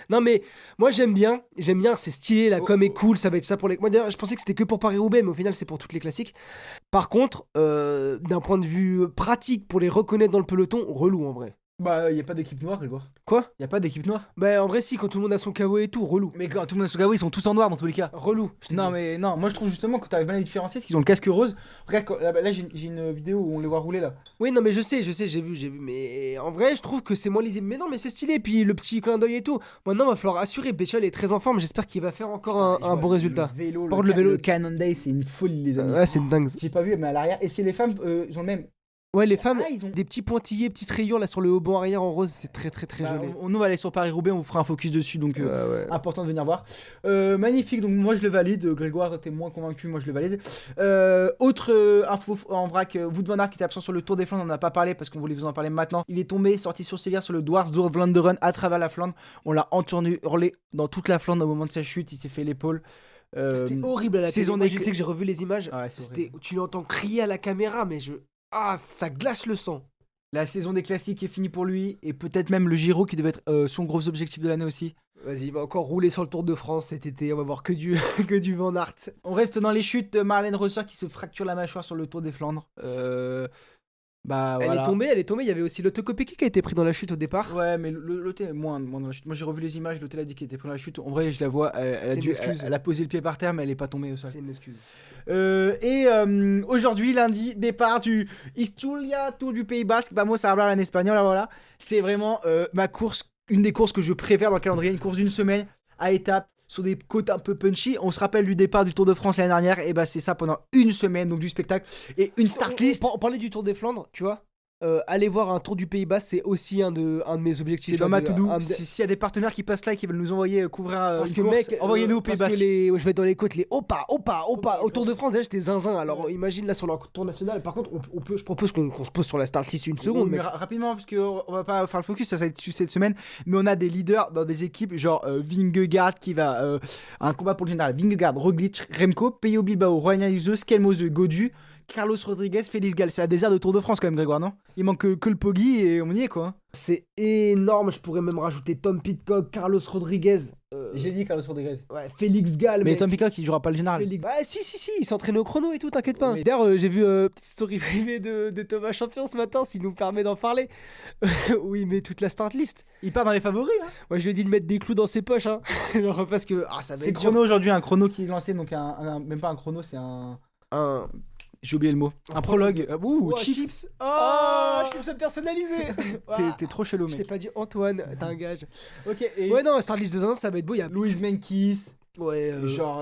Non mais, moi j'aime bien, c'est stylé, la com est cool, ça va être ça pour les... Moi d'ailleurs, je pensais que c'était que pour Paris-Roubaix, mais au final c'est pour toutes les classiques. Par contre, d'un point de vue pratique, pour les reconnaître dans le peloton, relou en vrai. Bah, y a pas d'équipe noire, Grégoire. Quoi? Y a pas d'équipe noire. Bah en vrai si, quand tout le monde a son KO et tout, relou. Mais quand tout le monde est sous ils sont tous en noir dans tous les cas. Relou. je te Non dis. mais non, moi je trouve justement que t'arrives bien à les différencier parce qu'ils ont le casque rose. Regarde, là j'ai une vidéo où on les voit rouler là. Oui non mais je sais, j'ai vu, mais en vrai je trouve que c'est moins lisible. Mais non mais c'est stylé, puis le petit clin d'œil et tout. Maintenant va falloir assurer, Bethuel est très en forme, j'espère qu'il va faire encore un bon résultat. Le vélo, Par contre, le vélo- le Cannondale, c'est une folie les amis. Ouais c'est une dingue. J'ai pas vu, mais à l'arrière. Et c'est les femmes, ils ont le même. Ouais les femmes, Ah, ils ont. des petits pointillés, petites rayures là sur le haut banc arrière en rose, c'est très Bah, joli. nous on va aller sur Paris-Roubaix, on vous fera un focus dessus donc Ouais. important de venir voir. Magnifique, donc moi je le valide. Grégoire, t'es moins convaincu, moi je le valide. Autre info en vrac, Wout van Aert qui était absent sur le Tour des Flandres, on n'en a pas parlé parce qu'on voulait vous en parler maintenant. Il est tombé, sorti sur sévère sur le Dwarsdorf Vlaanderen à travers la Flandre. On l'a entendu hurler dans toute la Flandre au moment de sa chute, il s'est fait l'épaule. C'était horrible à la saison télé. Moi, des- je sais que j'ai revu les images. Ah ouais, c'est horrible. Tu l'entends crier à la caméra, mais ça glace le sang. La saison des classiques est finie pour lui et peut-être même le Giro qui devait être son gros objectif de l'année aussi. Vas-y, il va encore rouler sur le Tour de France cet été. On va voir que du Van Aert. On reste dans les chutes. Marlène Rosser qui se fracture la mâchoire sur le Tour des Flandres. Bah Elle voilà. est tombée. Il y avait aussi Lotte Kopecky qui a été pris dans la chute au départ. Ouais, mais l'hôtel est moins dans la chute. Moi j'ai revu les images, l'hôtel a dit qu'il était pris dans la chute. En vrai, je la vois, C'est une excuse. elle a posé le pied par terre, mais elle est pas tombée au sol. C'est une excuse. Aujourd'hui, lundi, départ du Isturia Tour du Pays Basque. Vamos a hablar en espagnol, là, voilà. C'est vraiment ma course, une des courses que je préfère dans le calendrier. Une course d'une semaine à étapes sur des côtes un peu punchy. On se rappelle du départ du Tour de France l'année dernière. Et bah, c'est ça pendant une semaine, donc du spectacle et une start list. On parlait du Tour des Flandres, tu vois. Aller voir un Tour du Pays Basque, c'est aussi un de mes objectifs. C'est dans ma de- to-do. un de- S'il y a des partenaires qui passent là et qui veulent nous envoyer couvrir Parce une que course, mec, envoyez-nous au Pays parce que Basque. je vais être dans les côtes, les opa, au Tour de France, déjà j'étais zinzin, alors imagine là sur leur tour national. Par contre, je propose qu'on se pose sur la start list une seconde, Oui, mais mec. rapidement, parce qu'on va pas faire le focus, ça va être juste cette semaine. Mais on a des leaders dans des équipes, genre Vingegaard qui va un combat pour le général. Vingegaard, Roglic, Remco, Peyo Bilbao, Royan Ayuso, Skelmos de Godu, Carlos Rodriguez, Félix Gall. C'est un désert de Tour de France quand même, Grégoire, non? Il manque que le Poggi et on y est quoi. C'est énorme, je pourrais même rajouter Tom Pidcock, Carlos Rodriguez, J'ai dit Carlos Rodriguez. ouais, Félix Gall. Mais Tom Pidcock, il jouera pas le général. Ouais, si, il s'entraîne au chrono et tout, t'inquiète pas. Mais- D'ailleurs, j'ai vu petite story privée de Thomas Champion ce matin, s'il nous permet d'en parler. Oui, mais toute la start list. Il part dans les favoris. Hein. Moi, je lui ai dit de mettre des clous dans ses poches, hein. Genre, parce que ça va C'est être dur. chrono aujourd'hui, un chrono qui est lancé, donc même pas un chrono, c'est un. Un J'ai oublié le mot. Un prologue. Ouh, Oh, chips. Oh, chips personnalisé. T'es trop chelou, Je t'ai mec. pas dit Antoine, t'as un gage. Ok, et Ouais, non, start list de zinzin, ça va être beau. Il y a Louise Menkis. ouais, Genre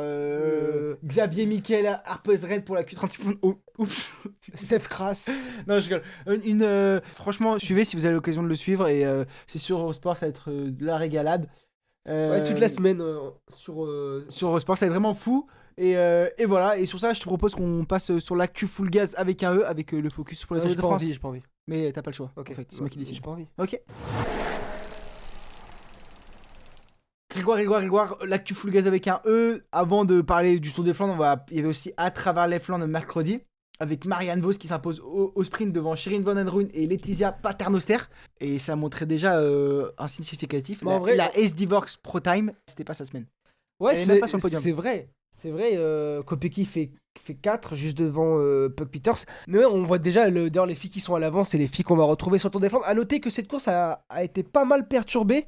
Xavier Miquel, Harper Red pour la Q36. Oh, ouf. Steph Kras. Non, je rigole. Franchement, suivez si vous avez l'occasion de le suivre. Et c'est sur Eurosport, ça va être de la régalade. Ouais, toute la semaine sur. Sur Eurosport, ça va être vraiment fou. Et voilà. Et sur ça, je te propose qu'on passe sur l'actu full gaz avec un E, avec le focus pour les Ouais, autres de France. j'ai pas envie. Mais t'as pas le choix. Ok. En fait, c'est moi qui décide. J'ai pas envie. Ok. Grégoire, l'actu full gaz avec un E. Avant de parler du Tour des Flandres, il y avait aussi à travers les Flandres mercredi, avec Marianne Vos qui s'impose au sprint devant Shirin Van den Rooyen et Laetitia Paternoster. Et ça montrait déjà un signe significatif. En vrai, la SD Works Pro Time, c'était pas sa semaine. Ouais, Elle est même pas sur le podium. c'est vrai. C'est vrai, Kopecky fait 4 juste devant Puck Peters. Mais ouais, on voit déjà, d'ailleurs, les filles qui sont à l'avant, c'est les filles qu'on va retrouver sur le Tour des Flandres. À noter que cette course a été pas mal perturbée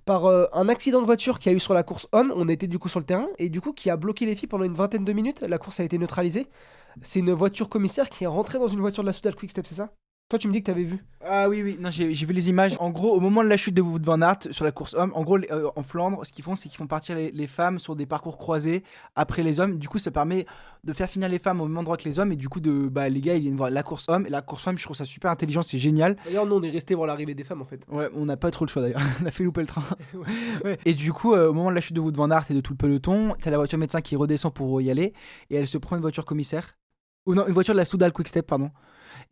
par un accident de voiture qu'il y a eu sur la course homme. On était du coup sur le terrain et du coup qui a bloqué les filles pendant une vingtaine de minutes. La course a été neutralisée. C'est une voiture commissaire qui est rentrée dans une voiture de la Soudal Quick-Step, c'est ça? Toi, tu me dis que t'avais vu. Ah oui, non, j'ai vu les images. En gros, au moment de la chute de Wout van Aert sur la course homme, en gros, en Flandre, ce qu'ils font, c'est qu'ils font partir les femmes sur des parcours croisés après les hommes. Du coup, ça permet de faire finir les femmes au même endroit que les hommes. Et du coup, les gars, ils viennent voir la course homme. Et la course femme, je trouve ça super intelligent, c'est génial. D'ailleurs, nous, on est resté voir l'arrivée des femmes, en fait. Ouais, on n'a pas trop le choix d'ailleurs. On a fait louper le train. Ouais. Et du coup, au moment de la chute de Wout van Aert et de tout le peloton, t'as la voiture médecin qui redescend pour y aller. Et elle se prend une voiture commissaire. Ou non, une voiture de la Soudal Quick-Step, pardon.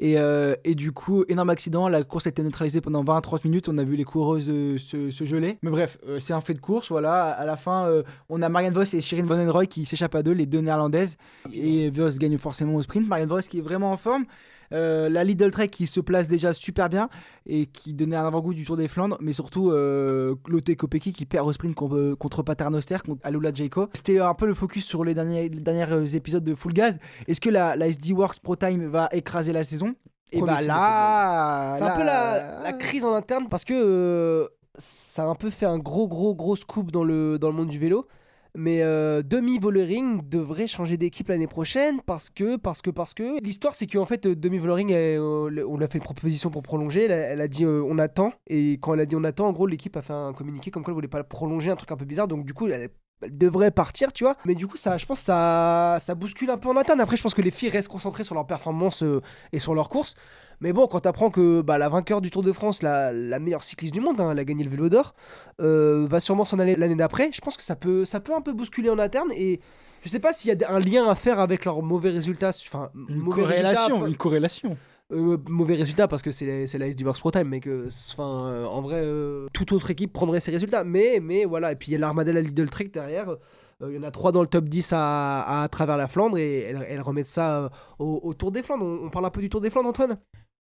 Et du coup, énorme accident, la course a été neutralisée pendant 20-30 minutes, on a vu les coureuses se geler. Mais bref, c'est un fait de course, voilà. À la fin, on a Marianne Vos et Shirin Van den Rooyen qui s'échappent à deux, les deux néerlandaises. Et Vos gagne forcément au sprint. Marianne Vos qui est vraiment en forme. La Lidl Trek qui se place déjà super bien et qui donnait un avant-goût du Tour des Flandres, mais surtout Lotte Kopecky qui perd au sprint contre Paternoster, contre Alula Jayco. C'était un peu le focus sur les derniers épisodes de Full Gaz. Est-ce que la SD Works Pro Time va écraser la saison? Et bah là, c'est un peu la crise en interne parce que ça a un peu fait un gros scoop dans le monde du vélo. Mais Demi Vollering devrait changer d'équipe l'année prochaine parce que l'histoire c'est qu'en fait Demi Vollering on lui a fait une proposition pour prolonger, elle a dit on attend, et quand elle a dit on attend, en gros l'équipe a fait un communiqué comme quoi elle voulait pas prolonger, un truc un peu bizarre, donc du coup elle devrait partir, tu vois. Mais du coup je pense que ça bouscule un peu en interne. Après je pense que les filles restent concentrées sur leur performance et sur leur course. Mais bon, quand t'apprends que la vainqueur du Tour de France, la meilleure cycliste du monde, elle a gagné le vélo d'or, va sûrement s'en aller l'année d'après, je pense que ça peut un peu bousculer en interne. Et je sais pas s'il y a un lien à faire avec leurs mauvais résultats. Enfin, une corrélation. Mauvais résultats parce que c'est la SD Works Pro Time, mais en vrai, toute autre équipe prendrait ces résultats. Mais voilà, et puis il y a l'Armada Lidl Trek derrière. Il y en a 3 dans le top 10 à travers la Flandre, et elles remettent ça au Tour des Flandres. On parle un peu du Tour des Flandres, Antoine?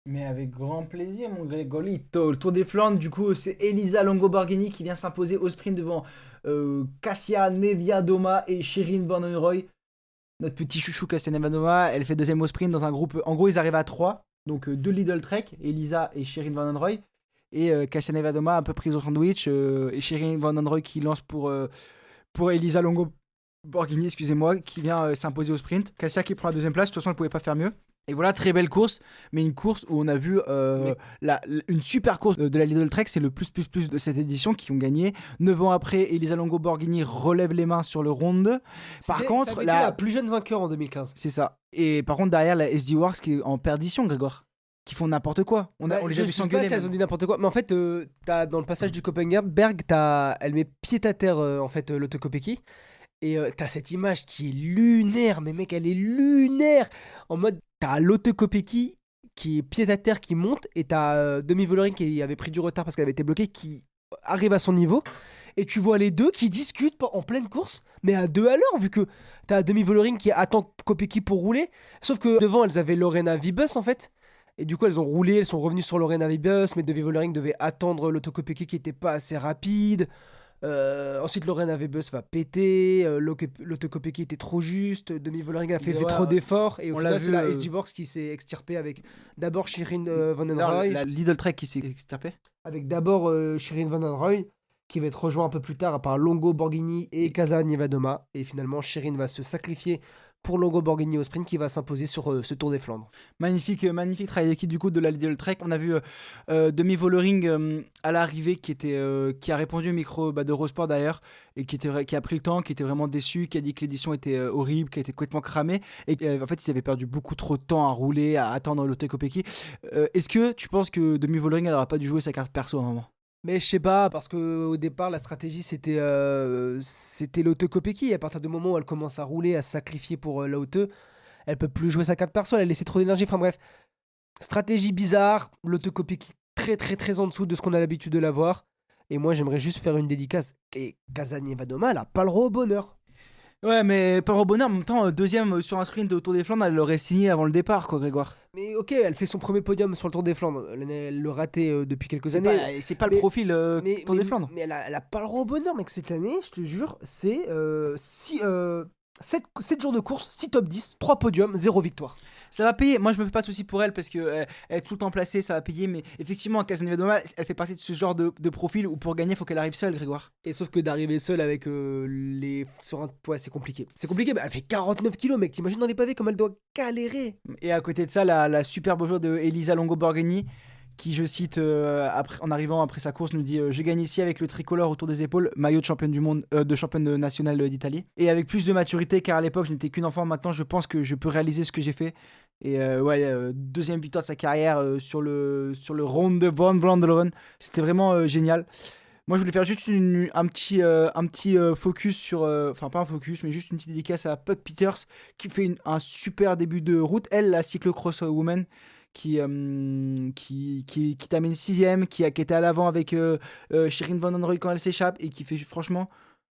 Mais avec grand plaisir, mon Gregolito. Le Tour des Flandres, du coup, c'est Elisa Longo-Borghini qui vient s'imposer au sprint devant Kasia Neviadoma et Shirin Van den Rooyen. Notre petit chouchou Kasia Neviadoma, elle fait deuxième au sprint dans un groupe. En gros, ils arrivent à 3. Donc 2 Lidl Trek, Elisa et Shirin Van den Rooyen. Et Kasia Neviadoma un peu prise au sandwich. Et Shirin Van den Rooyen qui lance pour Elisa Longo-Borghini, excusez-moi, qui vient s'imposer au sprint. Kasia qui prend la deuxième place, de toute façon elle pouvait pas faire mieux. Et voilà, très belle course, mais une course où on a vu une super course de la Lidl Trek, c'est le plus de cette édition qui ont gagné. 9 ans après, Elisa Longo-Borghini relève les mains sur le ronde. Par contre, la plus jeune vainqueur en 2015. C'est ça. Et par contre, derrière, la SD Works qui est en perdition, Grégoire. Qui font n'importe quoi. On les a vu s'engueuler. Elles ont dit n'importe quoi. Mais en fait, t'as, dans le passage du Copenhagen, elle met pied à terre, en fait, Lotte Kopecky. Et t'as cette image qui est lunaire. Mais mec, elle est lunaire. En mode, t'as Lotte Kopecky qui est pied à terre, qui monte. Et t'as Demi Vollering qui avait pris du retard parce qu'elle avait été bloquée, qui arrive à son niveau. Et tu vois les deux qui discutent en pleine course, mais à 2 à l'heure, vu que t'as Demi Vollering qui attend Kopecky pour rouler. Sauf que devant, elles avaient Lorena Wiebes, en fait. Et du coup, elles ont roulé, elles sont revenues sur Lorena Wiebes, mais Demi Vollering devait attendre Lotte Kopecky qui était pas assez rapide. Ensuite, Lorena Wiebes va péter. Lotte Kopecky était trop juste. Demi Vollering a fait trop d'efforts. Et au final, c'est la SD Works qui s'est extirpée avec d'abord Shirin Van den Rooyen. La Lidl Trek qui s'est extirpée. Avec d'abord Shirin Van den Rooyen, qui va être rejoint un peu plus tard par Longo-Borghini et Kasia Neviadoma. Et finalement, Shirin va se sacrifier pour Longo-Borghini au sprint, qui va s'imposer sur ce Tour des Flandres. Magnifique travail d'équipe du coup de la Lidl Trek. On a vu Demi Vollering à l'arrivée qui a répondu au micro d'Eurosport d'ailleurs, et qui a pris le temps, qui était vraiment déçu, qui a dit que l'édition était horrible, qui a été complètement cramée, et en fait ils avaient perdu beaucoup trop de temps à rouler, à attendre Lotte Kopecky. Est-ce que tu penses que Demi Vollering n'aura pas dû jouer sa carte perso à un moment? Mais je sais pas, parce qu'au départ, la stratégie, c'était Lotte Kopecky. Et à partir du moment où elle commence à rouler, à se sacrifier pour Lotte, elle peut plus jouer sa carte perso, elle a laissé trop d'énergie. Enfin bref, stratégie bizarre. Lotte Kopecky très en dessous de ce qu'on a l'habitude de la voir. Et moi, j'aimerais juste faire une dédicace. Et Casanier-Vadoma, elle a pas le droit au bonheur. Ouais, mais pas au bonheur, en même temps, deuxième sur un sprint au Tour des Flandres, elle l'aurait signé avant le départ, quoi, Grégoire. Mais ok, elle fait son premier podium sur le Tour des Flandres. Elle le ratait depuis quelques C'est années. pas, c'est pas le Mais- profil Tour des Flandres. Mais elle a pas le droit au bonheur, mec. Cette année, je te jure, c'est 7 jours de course, 6 top 10, 3 podiums, 0 victoire. Ça va payer. Moi, je me fais pas de soucis pour elle parce que elle est tout le temps placée, ça va payer. Mais effectivement, Casanier-Vadoma, elle fait partie de ce genre de profil où pour gagner, il faut qu'elle arrive seule, Grégoire. Et sauf que d'arriver seule avec ouais, c'est compliqué. C'est compliqué, mais elle fait 49 kilos, mec. T'imagines dans les pavés comme elle doit galérer. Et à côté de ça, la superbe joie de Elisa Longo-Borghini, qui, je cite, en arrivant après sa course, nous dit je gagne ici avec le tricolore autour des épaules, maillot de championne du monde, de championne nationale d'Italie. Et avec plus de maturité, car à l'époque, je n'étais qu'une enfant. Maintenant, je pense que je peux réaliser ce que j'ai fait. Et deuxième victoire de sa carrière sur le Ronde de Van Vlaanderen. C'était vraiment génial. Moi, je voulais faire juste un petit focus sur. Enfin, pas un focus, mais juste une petite dédicace à Puck Peters, qui fait un super début de route. Elle, la cyclocross woman, qui t'amène sixième, qui était à l'avant avec Shirin Van Androoy quand elle s'échappe, et qui fait franchement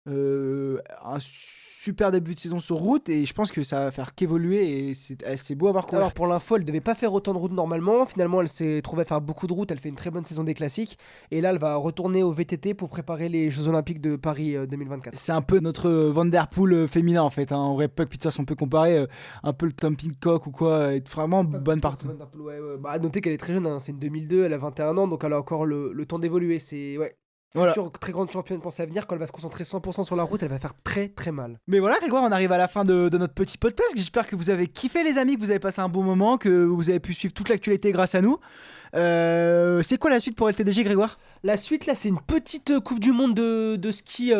un super début de saison sur route. Et je pense que ça va faire qu'évoluer. Et c'est beau à voir courir. Alors pour l'info, elle devait pas faire autant de route normalement. Finalement, elle s'est trouvée à faire beaucoup de route. Elle fait une très bonne saison des classiques. Et là, elle va retourner au VTT pour préparer les Jeux Olympiques de Paris 2024. C'est un peu notre Van Der Poel féminin en fait. En vrai, Puck Peters, on peut comparer un peu le Tom Pidcock ou quoi. Elle est vraiment bonne partout. Ouais. Bah, à noter qu'elle est très jeune. Hein. C'est une 2002. Elle a 21 ans. Donc elle a encore le temps d'évoluer. C'est ouais. Voilà. Future très grande championne pour sa avenir. Quand elle va se concentrer 100% sur la route, elle va faire très très mal. Mais voilà, Grégoire, on arrive à la fin de notre petit podcast. J'espère que vous avez kiffé, les amis, que vous avez passé un bon moment, que vous avez pu suivre toute l'actualité grâce à nous. C'est quoi la suite pour LTDG, Grégoire ? La suite, là, c'est une petite Coupe du Monde de ski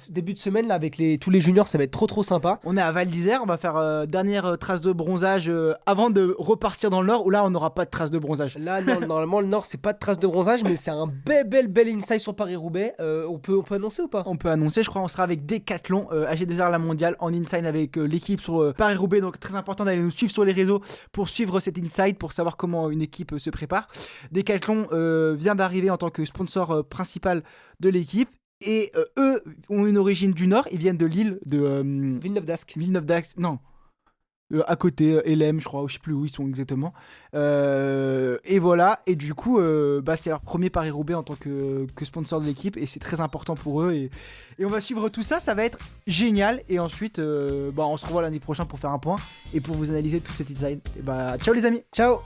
début de semaine là, avec tous les juniors. Ça va être trop sympa. On est à Val d'Isère, on va faire dernière trace de bronzage avant de repartir dans le Nord, où là on n'aura pas de trace de bronzage. Là, non, normalement, le Nord, c'est pas de trace de bronzage, mais c'est un bel insight sur Paris-Roubaix. On peut annoncer ou pas ? On peut annoncer, je crois, on sera avec Decathlon, AG2R La Mondiale, en inside avec l'équipe sur Paris-Roubaix. Donc très important d'aller nous suivre sur les réseaux pour suivre cet inside, pour savoir comment une équipe se prépare. Decathlon vient d'arriver en tant que sponsor principal de l'équipe. Et eux ont une origine du Nord, ils viennent de l'île de Villeneuve-d'Ascq. Non. À côté, LM, je crois, je sais plus où ils sont exactement. Et voilà, et du coup, c'est leur premier Paris-Roubaix en tant que sponsor de l'équipe, et c'est très important pour eux. Et on va suivre tout ça, ça va être génial. Et ensuite, on se revoit l'année prochaine pour faire un point et pour vous analyser tout cet design. Et ciao les amis. Ciao.